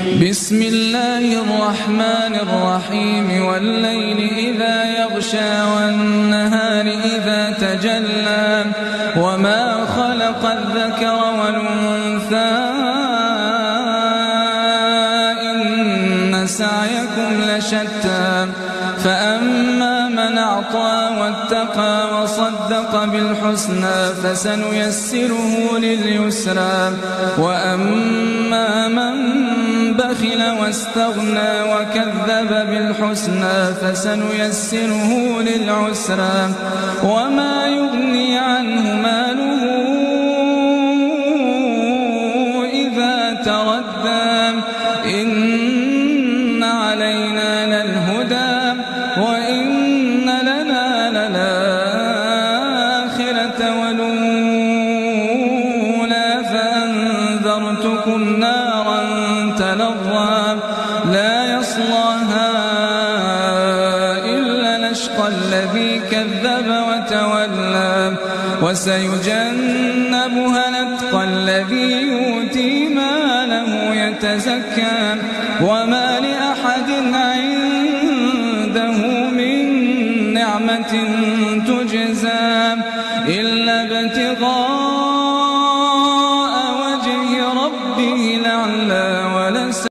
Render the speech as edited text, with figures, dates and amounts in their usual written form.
بسم الله الرحمن الرحيم والليل إذا يغشى والنهار إذا تجلى وما خلق الذكر والأنثى إن سعيكم لشتى فأما من أعطى واتقى وصدق بالحسنى فسنيسره لليسرى وأما من بخل واستغنى وكذب بالحسنى فسنيسره للعسرى وما يغني عنه ماله إذا تردى إن علينا للهدى وإن لنا للآخرة والأولى فأنذرتكم نارا تلظى لا يصلاها إلا الأشقى الذي كذب وتولى وسيجنبها الأتقى الذي يؤتي ماله يتزكى وما لأحد عنده من نعمة تجزى إلا